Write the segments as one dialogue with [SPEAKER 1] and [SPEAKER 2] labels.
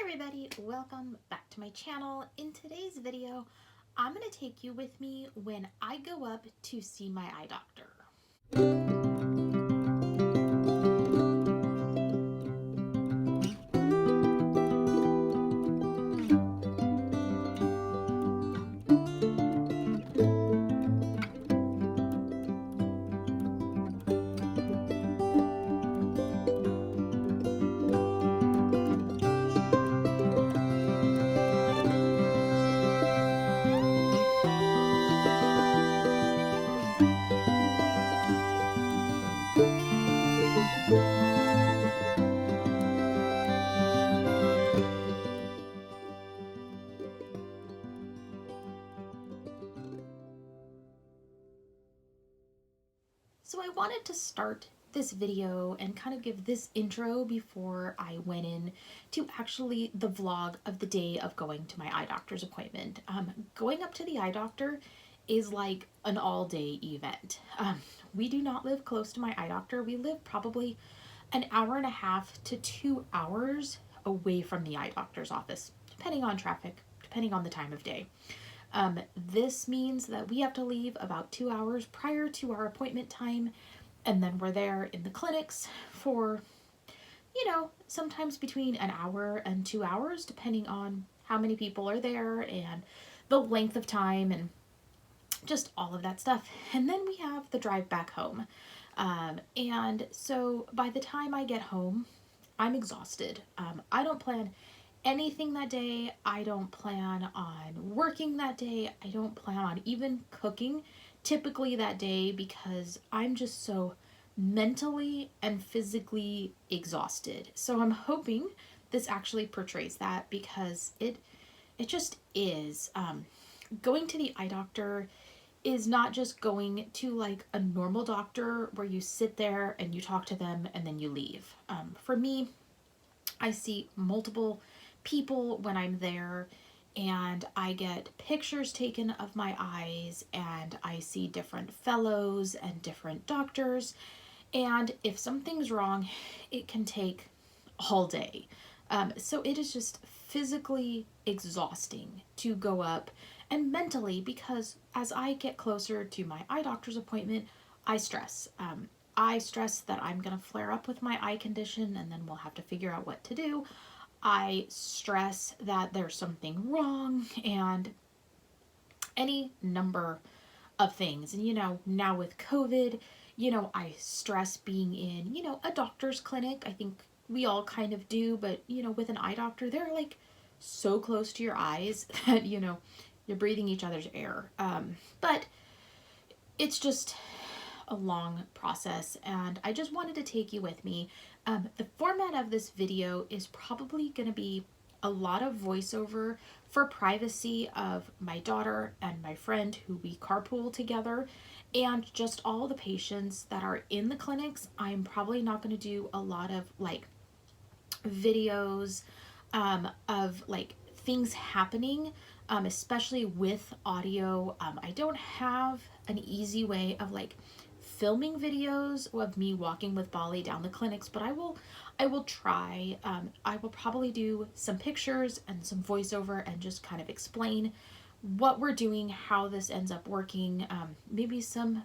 [SPEAKER 1] everybody, welcome back to my channel. In today's video, I'm going to take you with me when I go up to see my eye doctor. So I wanted to start this video and kind of give this intro before I went in to actually the vlog of the day of going to my eye doctor's appointment. Going up to the eye doctor is like an all-day event. We do not live close to my eye doctor. We live probably an hour and a half to 2 hours away from the eye doctor's office, depending on traffic, depending on the time of day. This means that we have to leave about 2 hours prior to our appointment time, and then we're there in the clinics for, sometimes between an hour and 2 hours, depending on how many people are there and the length of time and just all of that stuff. And then we have the drive back home. And so by the time I get home, I'm exhausted. I don't plan anything that day. I don't plan on working that day. I don't plan on even cooking typically that day because I'm just so mentally and physically exhausted. So I'm hoping this actually portrays that because it just is. Going to the eye doctor is not just going to like a normal doctor where you sit there and you talk to them and then you leave. For me, I see multiple people when I'm there, and I get pictures taken of my eyes, and I see different fellows and different doctors, and if something's wrong, it can take all day. So it is just physically exhausting to go up, and mentally, because as I get closer to my eye doctor's appointment, I stress. I stress that I'm going to flare up with my eye condition and then we'll have to figure out what to do. I stress that there's something wrong and any number of things. And, now with COVID, I stress being in, a doctor's clinic. I think we all kind of do, but, with an eye doctor, they're like so close to your eyes that, you're breathing each other's air. But it's just a long process, and I just wanted to take you with me. The format of this video is probably going to be a lot of voiceover for privacy of my daughter and my friend who we carpool together, and just all the patients that are in the clinics. I'm probably not going to do a lot of like videos of like things happening, especially with audio. I don't have an easy way of like filming videos of me walking with Bali down the clinics, but I will try. I will probably do some pictures and some voiceover and just kind of explain what we're doing, how this ends up working, maybe some,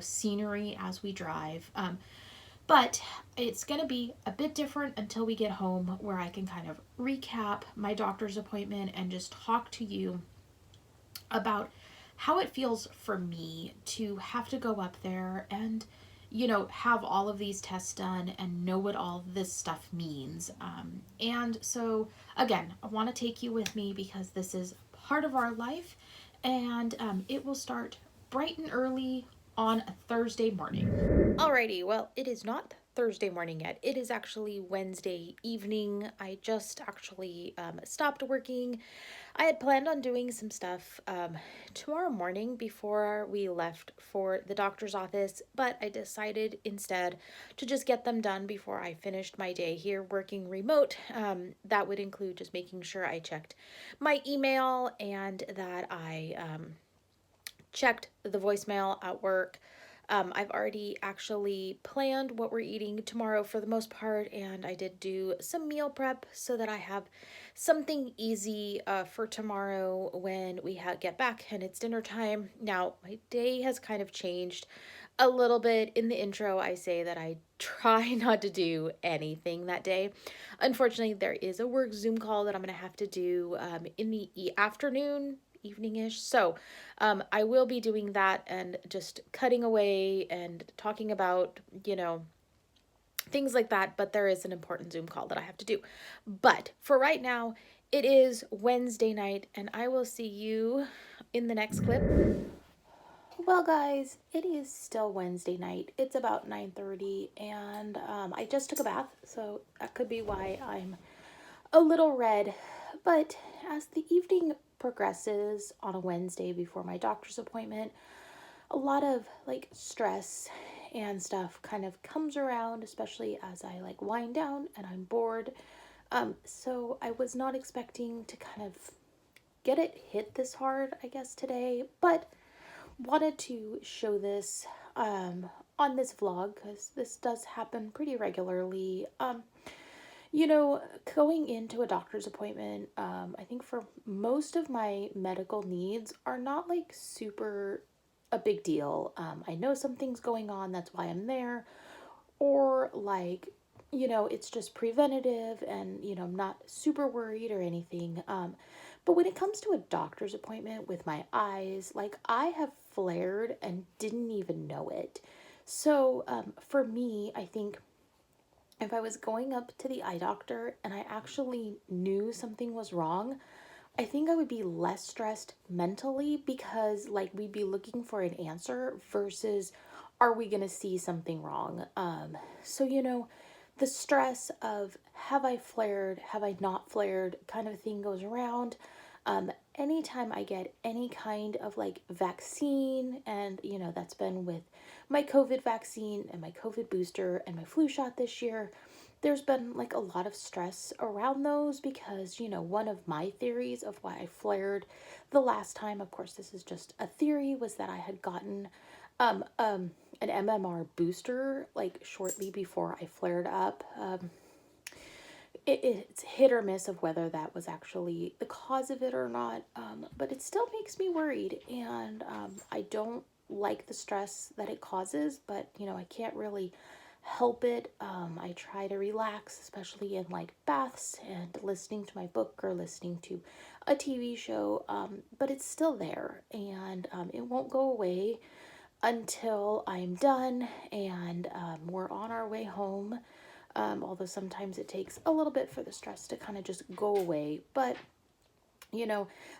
[SPEAKER 1] scenery as we drive. But it's going to be a bit different until we get home, where I can kind of recap my doctor's appointment and just talk to you about how it feels for me to have to go up there and, have all of these tests done and know what all this stuff means. And so, again, I want to take you with me because this is part of our life, and it will start bright and early on a Thursday morning. Alrighty, well, it is not Thursday morning yet. It is actually Wednesday evening. I just actually stopped working. I had planned on doing some stuff tomorrow morning before we left for the doctor's office, but I decided instead to just get them done before I finished my day here working remote. That would include just making sure I checked my email and that I checked the voicemail at work. I've already actually planned what we're eating tomorrow for the most part, and I did do some meal prep so that I have something easy for tomorrow when we get back and it's dinner time. Now, my day has kind of changed a little bit. In the intro, I say that I try not to do anything that day. Unfortunately, there is a work Zoom call that I'm going to have to do in the afternoon, evening-ish. So I will be doing that and just cutting away and talking about, things like that. But there is an important Zoom call that I have to do. But for right now, it is Wednesday night, and I will see you in the next clip. Well, guys, it is still Wednesday night. It's about 9:30, and I just took a bath, so that could be why I'm a little red. But as the evening progresses on a Wednesday before my doctor's appointment, a lot of like stress and stuff kind of comes around, especially as I like wind down and I'm bored. So I was not expecting to kind of get it hit this hard, I guess, today, but wanted to show this on this vlog because this does happen pretty regularly. Going into a doctor's appointment, I think for most of my medical needs are not like super a big deal. I know something's going on, that's why I'm there, or like, it's just preventative and, I'm not super worried or anything. But when it comes to a doctor's appointment with my eyes, like I have flared and didn't even know it. So for me, I think if I was going up to the eye doctor and I actually knew something was wrong, I think I would be less stressed mentally because like we'd be looking for an answer versus are we going to see something wrong? So the stress of have I flared, have I not flared kind of thing goes around. Anytime I get any kind of like vaccine, and that's been with my COVID vaccine and my COVID booster and my flu shot this year, there's been like a lot of stress around those because, one of my theories of why I flared the last time, of course, this is just a theory, was that I had gotten an MMR booster like shortly before I flared up. It's hit or miss of whether that was actually the cause of it or not, but it still makes me worried, and I don't like the stress that it causes, but I can't really help it. I try to relax, especially in like baths and listening to my book or listening to a TV show, but it's still there, and it won't go away until I'm done and we're on our way home. Although sometimes it takes a little bit for the stress to kind of just go away. But,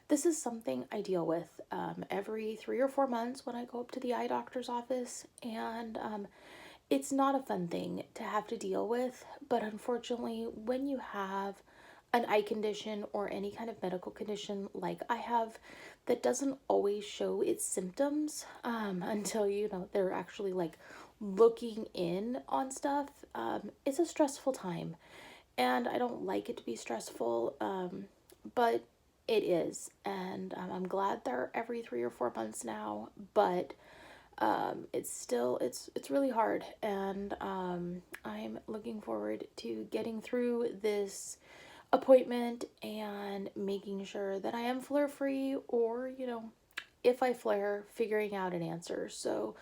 [SPEAKER 1] this is something I deal with every 3 or 4 months when I go up to the eye doctor's office. And it's not a fun thing to have to deal with. But unfortunately, when you have an eye condition or any kind of medical condition like I have that doesn't always show its symptoms until they're actually like looking in on stuff, it's a stressful time, and I don't like it to be stressful, but it is, and I'm glad they're every 3 or 4 months now, but it's still it's really hard, and I'm looking forward to getting through this appointment and making sure that I am flare free, or if I flare, figuring out an answer. So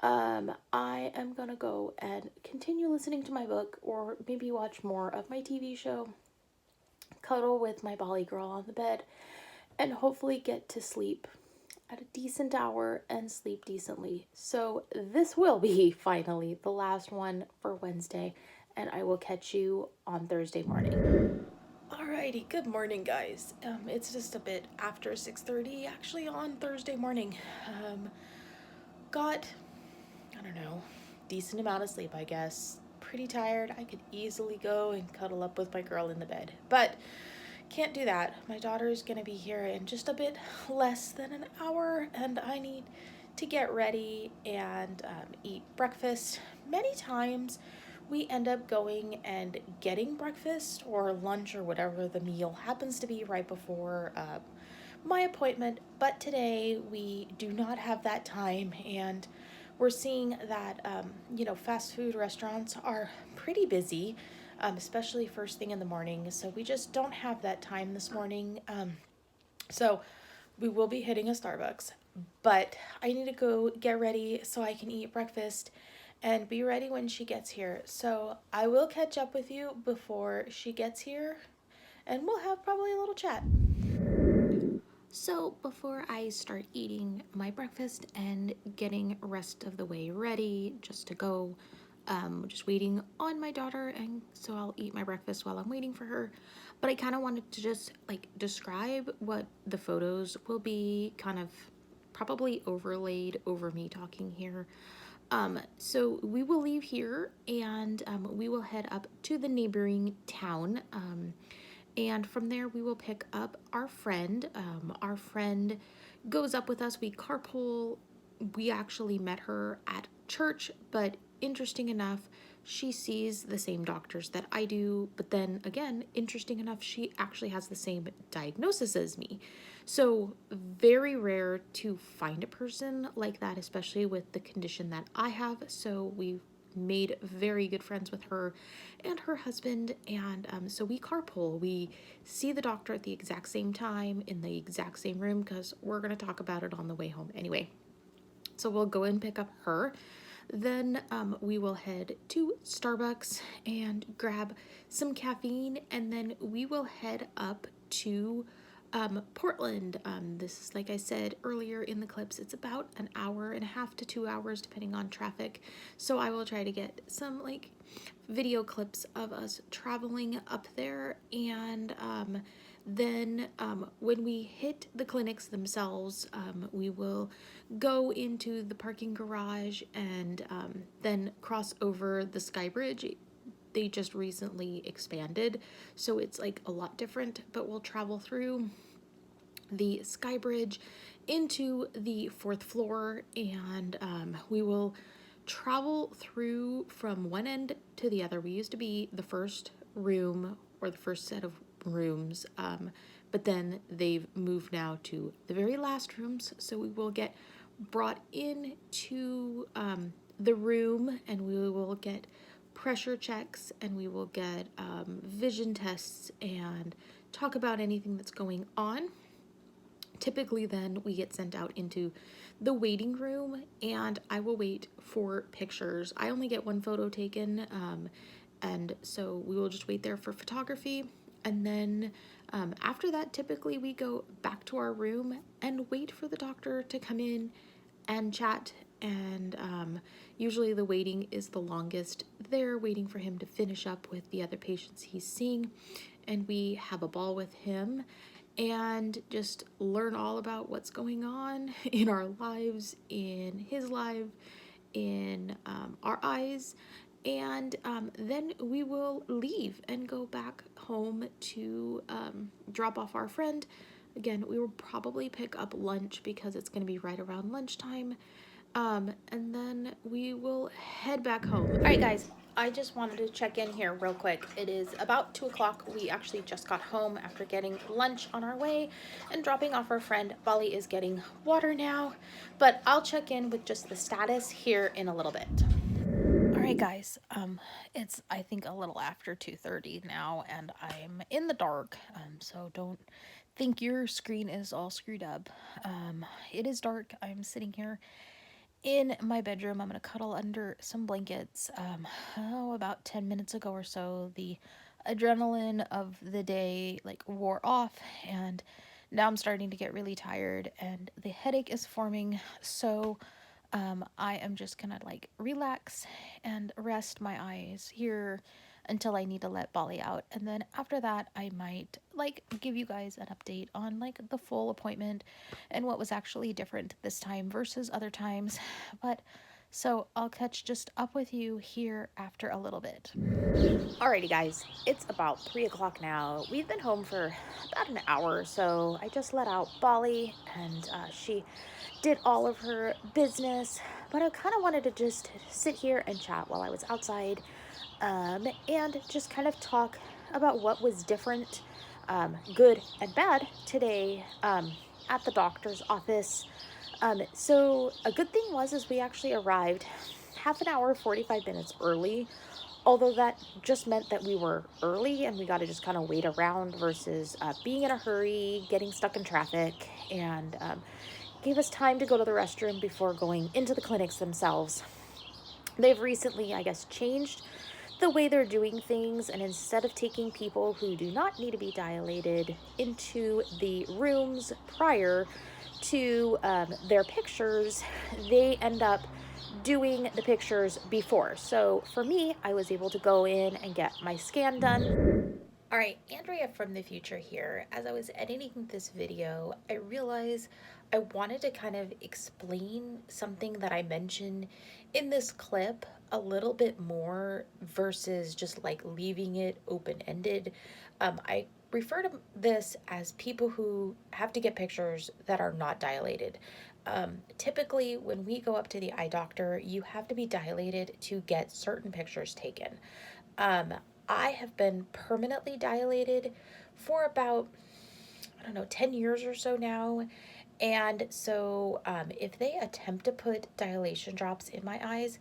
[SPEAKER 1] I am gonna go and continue listening to my book, or maybe watch more of my TV show, cuddle with my Bali girl on the bed, and hopefully get to sleep at a decent hour and sleep decently. So this will be finally the last one for Wednesday, and I will catch you on Thursday morning. Alrighty, good morning, guys. It's just a bit after 6:30 actually on Thursday morning. Got, I don't know, decent amount of sleep, I guess. Pretty tired. I could easily go and cuddle up with my girl in the bed, but can't do that. My daughter's gonna be here in just a bit less than an hour, and I need to get ready and eat breakfast. Many times we end up going and getting breakfast or lunch or whatever the meal happens to be right before my appointment, but today we do not have that time, and we're seeing that, you know, fast food restaurants are pretty busy, especially first thing in the morning. So we just don't have that time this morning. So we will be hitting a Starbucks, but I need to go get ready so I can eat breakfast and be ready when she gets here. So I will catch up with you before she gets here and we'll have probably a little chat. So before I start eating my breakfast and getting rest of the way ready just to go, just waiting on my daughter, and so I'll eat my breakfast while I'm waiting for her. But I kind of wanted to just like describe what the photos will be, kind of probably overlaid over me talking here. So we will leave here and we will head up to the neighboring town. And from there, we will pick up our friend. Our friend goes up with us. We carpool. We actually met her at church, but interesting enough, she sees the same doctors that I do. But then again, interesting enough, she actually has the same diagnosis as me. So, very rare to find a person like that, especially with the condition that I have. So, we made very good friends with her and her husband, and so we carpool. We see the doctor at the exact same time in the exact same room because we're going to talk about it on the way home anyway. So we'll go and pick up her. Then we will head to Starbucks and grab some caffeine, and then we will head up to Portland. This is, like I said earlier in the clips, it's about an hour and a half to 2 hours depending on traffic. So I will try to get some like video clips of us traveling up there, and then when we hit the clinics themselves, we will go into the parking garage and then cross over the Sky Bridge. They just recently expanded, so it's like a lot different, but we'll travel through the Sky Bridge into the 4th floor, and we will travel through from one end to the other. We used to be the first room or the first set of rooms, but then they've moved now to the very last rooms, so we will get brought into the room, and we will get pressure checks, and we will get vision tests and talk about anything that's going on. Typically then we get sent out into the waiting room, and I will wait for pictures. I only get one photo taken, and so we will just wait there for photography. And then after that, typically we go back to our room and wait for the doctor to come in and chat. And usually the waiting is the longest there, waiting for him to finish up with the other patients he's seeing. And we have a ball with him and just learn all about what's going on in our lives, in his life, in our eyes. And then we will leave and go back home to drop off our friend. Again, we will probably pick up lunch because it's going to be right around lunchtime. And then we will head back home. All right, guys, I just wanted to check in here real quick. It is about 2 o'clock. We actually just got home after getting lunch on our way and dropping off our friend. Bali is getting water now, but I'll check in with just the status here in a little bit. All right, guys, it's, I think, a little after 2:30 now, and I'm in the dark, so don't think your screen is all screwed up. It is dark. I'm sitting here in my bedroom. I'm gonna cuddle under some blankets. About 10 minutes ago or so, the adrenaline of the day like wore off, and now I'm starting to get really tired and the headache is forming. So I am just gonna like relax and rest my eyes here until I need to let Bali out, and then after that I might like give you guys an update on like the full appointment and what was actually different this time versus other times. But so I'll catch just up with you here after a little bit. Alrighty, guys, it's about 3 o'clock now. We've been home for about an hour or so. I just let out Bali, and she did all of her business, but I kind of wanted to just sit here and chat while I was outside, and just kind of talk about what was different, good and bad today at the doctor's office.
[SPEAKER 2] So a good thing is we actually arrived half an hour, 45 minutes early. Although that just meant that we were early and we got to just kind of wait around versus being in a hurry, getting stuck in traffic, and gave us time to go to the restroom before going into the clinics themselves. They've recently, I guess, changed the way they're doing things, and instead of taking people who do not need to be dilated into the rooms prior to their pictures, they end up doing the pictures before. So for me, I was able to go in and get my scan done.
[SPEAKER 1] All right, Andrea from the future here. As I was editing this video, I realized I wanted to kind of explain something that I mentioned in this clip a little bit more versus just like leaving it open-ended. I refer to this as people who have to get pictures that are not dilated. Typically, when we go up to the eye doctor, you have to be dilated to get certain pictures taken. Um, I have been permanently dilated for about, I don't know, 10 years or so now. And so if they attempt to put dilation drops in my eyes,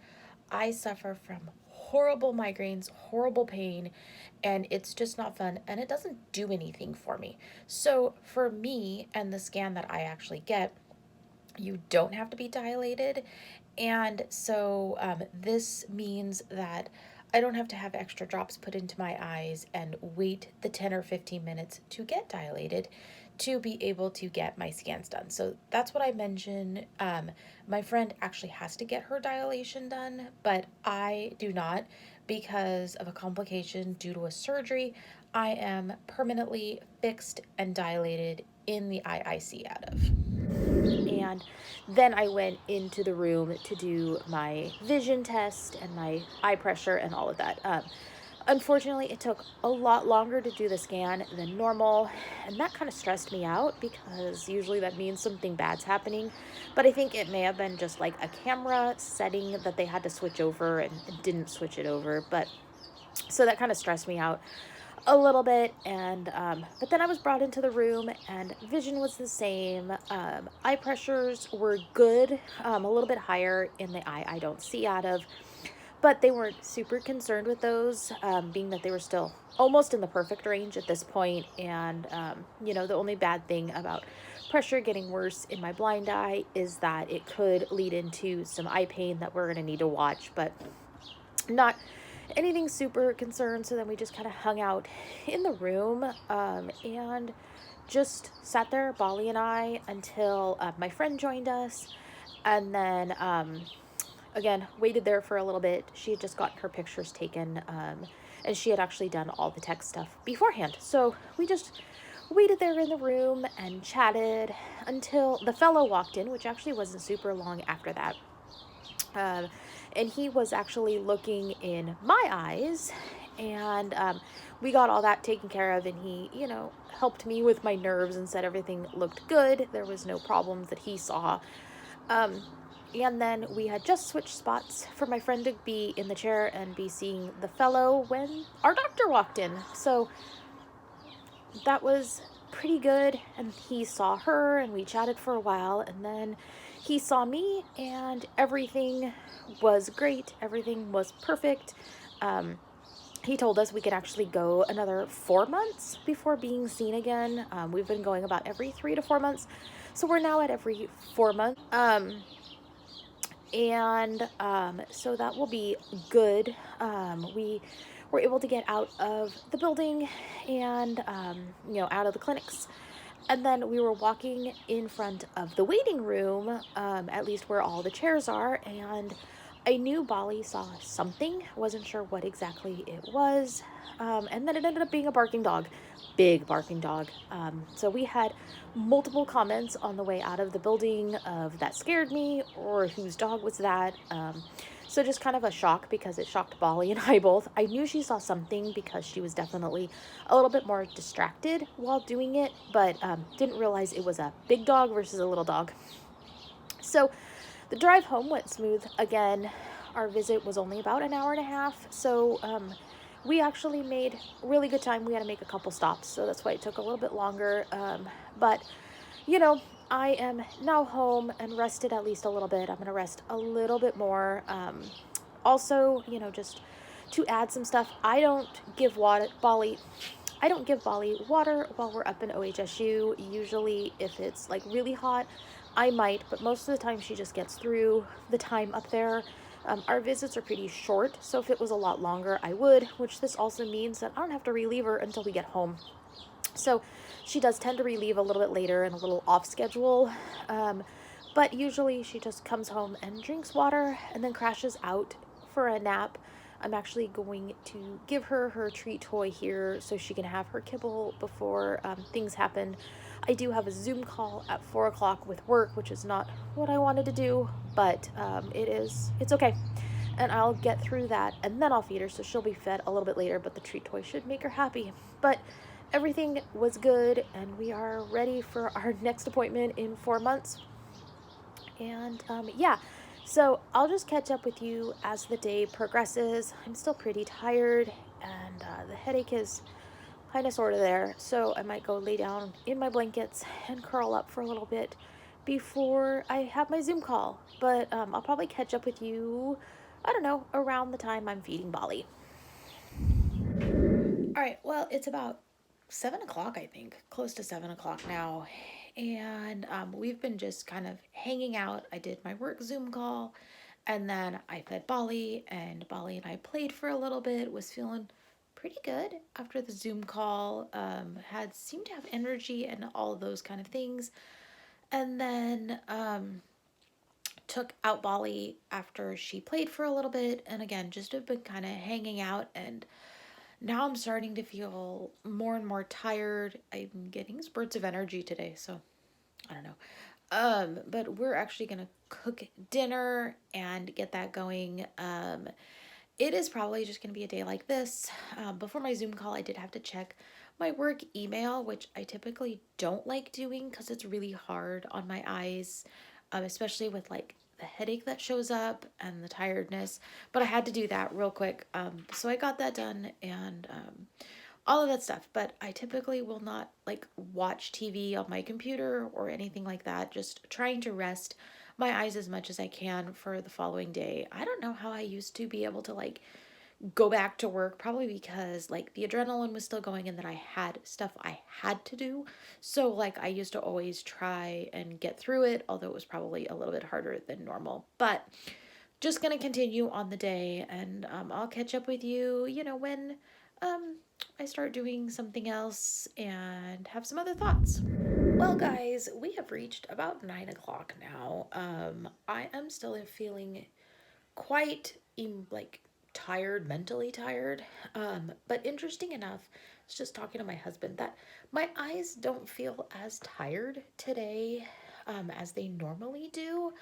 [SPEAKER 1] I suffer from horrible migraines, horrible pain, and it's just not fun. And it doesn't do anything for me. So for me and the scan that I actually get, you don't have to be dilated. And so this means that I don't have to have extra drops put into my eyes and wait the 10 or 15 minutes to get dilated to be able to get my scans done. So that's what I mentioned. My friend actually has to get her dilation done, but I do not because of a complication due to a surgery. I am permanently fixed and dilated in the eye I see out of.
[SPEAKER 2] And then I went into the room to do my vision test and my eye pressure and all of that. Unfortunately, it took a lot longer to do the scan than normal, and that kind of stressed me out because usually that means something bad's happening. But I think it may have been just like a camera setting that they had to switch over and didn't switch it over. But so that kind of stressed me out a little bit. And but then I was brought into the room and vision was the same. Eye pressures were good, a little bit higher in the eye I don't see out of, but they weren't super concerned with those, being that they were still almost in the perfect range at this point. And the only bad thing about pressure getting worse in my blind eye is that it could lead into some eye pain that we're going to need to watch, but not anything super concerned. So then we just kind of hung out in the room, and just sat there, Bali and I, until my friend joined us. And then again, waited there for a little bit. She had just gotten her pictures taken, and she had actually done all the tech stuff beforehand. So we just waited there in the room and chatted until the fellow walked in, which actually wasn't super long after that. Um, and he was actually looking in my eyes, and we got all that taken care of, and he, helped me with my nerves and said everything looked good. There was no problems that he saw. Um, and then we had just switched spots for my friend to be in the chair and be seeing the fellow when our doctor walked in. So that was pretty good. And he saw her and we chatted for a while. And then he saw me and everything was great. Everything was perfect. He told us we could actually go another 4 months before being seen again. We've been going about every 3 to 4 months. So we're now at every 4 months. So that will be good. We were able to get out of the building and, out of the clinics. And then we were walking in front of the waiting room, at least where all the chairs are, and I knew Bali saw something. Wasn't sure what exactly it was. And then it ended up being a barking dog, big barking dog. So we had multiple comments on the way out of the building of that scared me or whose dog was that. So just kind of a shock because it shocked Bali and I both. I knew she saw something because she was definitely a little bit more distracted while doing it, but didn't realize it was a big dog versus a little dog. So the drive home went smooth again. Our visit was only about an hour and a half, so we actually made really good time. We had to make a couple stops, so that's why it took a little bit longer. But I am now home and rested at least a little bit. I'm going to rest a little bit more. Also, you know, just to add some stuff, I don't give Bali water while we're up in OHSU. Usually, if it's like really hot, I might, but most of the time she just gets through the time up there. Our visits are pretty short, so if it was a lot longer, I would, which this also means that I don't have to relieve her until we get home. So she does tend to relieve a little bit later and a little off schedule. Um, but usually she just comes home and drinks water and then crashes out for a nap. I'm actually going to give her her treat toy here so she can have her kibble before things happen. I do have a Zoom call at 4 o'clock with work, which is not what I wanted to do, but it's okay. And I'll get through that and then I'll feed her, so she'll be fed a little bit later, but the treat toy should make her happy. But everything was good, and we are ready for our next appointment in 4 months. And yeah, so I'll just catch up with you as the day progresses. I'm still pretty tired, and the headache is kind of sort of there, so I might go lay down in my blankets and curl up for a little bit before I have my Zoom call. But I'll probably catch up with you, I don't know, around the time I'm feeding Bali. All right, well, it's about 7 o'clock, I think, close to 7 o'clock now. And we've been just kind of hanging out. I did my work Zoom call, and then I fed Bali, and Bali and I played for a little bit, was feeling pretty good after the Zoom call, had seemed to have energy and all of those kind of things. And then took out Bali after she played for a little bit, and again, just have been kind of hanging out. And now I'm starting to feel more and more tired. I'm getting spurts of energy today, so I don't know. But we're actually gonna cook dinner and get that going. It is probably just gonna be a day like this. Before my Zoom call, I did have to check my work email, which I typically don't like doing because it's really hard on my eyes, especially with like the headache that shows up and the tiredness. But I had to do that real quick. So I got that done and all of that stuff. But I typically will not like watch TV on my computer or anything like that. Just trying to rest my eyes as much as I can for the following day. I don't know how I used to be able to like go back to work, probably because like the adrenaline was still going and that I had stuff I had to do. So like I used to always try and get through it, although it was probably a little bit harder than normal. But just gonna continue on the day, and I'll catch up with you, you know, when um, I start doing something else and have some other thoughts. Well, guys, we have reached about 9 o'clock now. I am still feeling quite like tired, mentally tired. But interesting enough, I was just talking to my husband that my eyes don't feel as tired today as they normally do.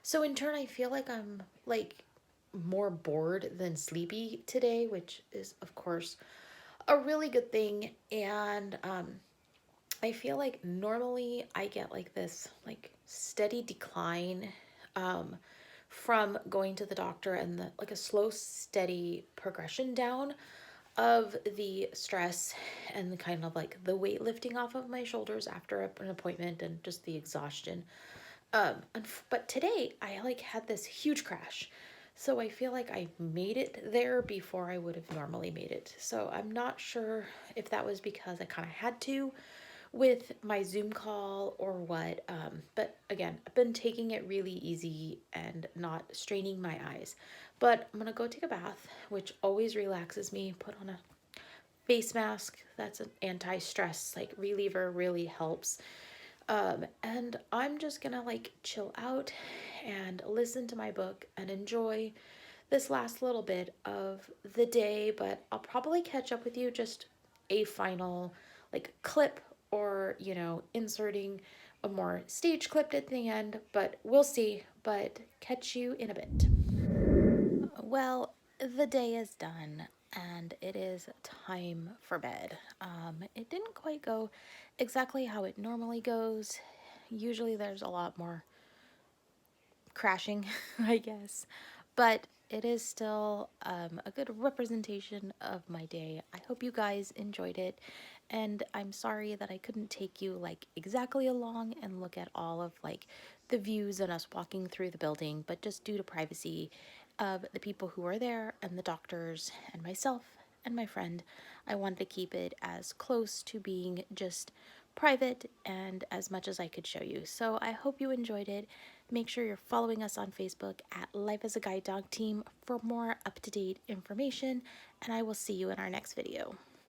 [SPEAKER 2] So in turn, I feel like I'm like more bored than sleepy today, which is of course a really good thing. And I feel like normally I get like this like steady decline um, from going to the doctor and the like a slow steady progression down of the stress and the kind of like the weight lifting off of my shoulders after an appointment and just the exhaustion. But today I like had this huge crash. So I feel like I made it there before I would have normally made it. So I'm not sure if that was because I kind of had to with my Zoom call or what. But again, I've been taking it really easy and not straining my eyes. But I'm gonna go take a bath, which always relaxes me. Put on a face mask. That's an anti-stress like reliever, really helps. And I'm just gonna like chill out and listen to my book and enjoy this last little bit of the day. But I'll probably catch up with you just a final like clip or, you know, inserting a more stage clip at the end, but we'll see. But catch you in a bit. Well, the day is done and it is time for bed. It didn't quite go exactly how it normally goes. Usually there's a lot more crashing, I guess, but it is still a good representation of my day. I hope you guys enjoyed it, and I'm sorry that I couldn't take you like exactly along and look at all of like the views and us walking through the building, but just due to privacy of the people who are there and the doctors and myself and my friend, I wanted to keep it as close to being just private and as much as I could show you. So I hope you enjoyed it. Make sure you're following us on Facebook at Life as a Guide Dog Team for more up-to-date information, and I will see you in our next video.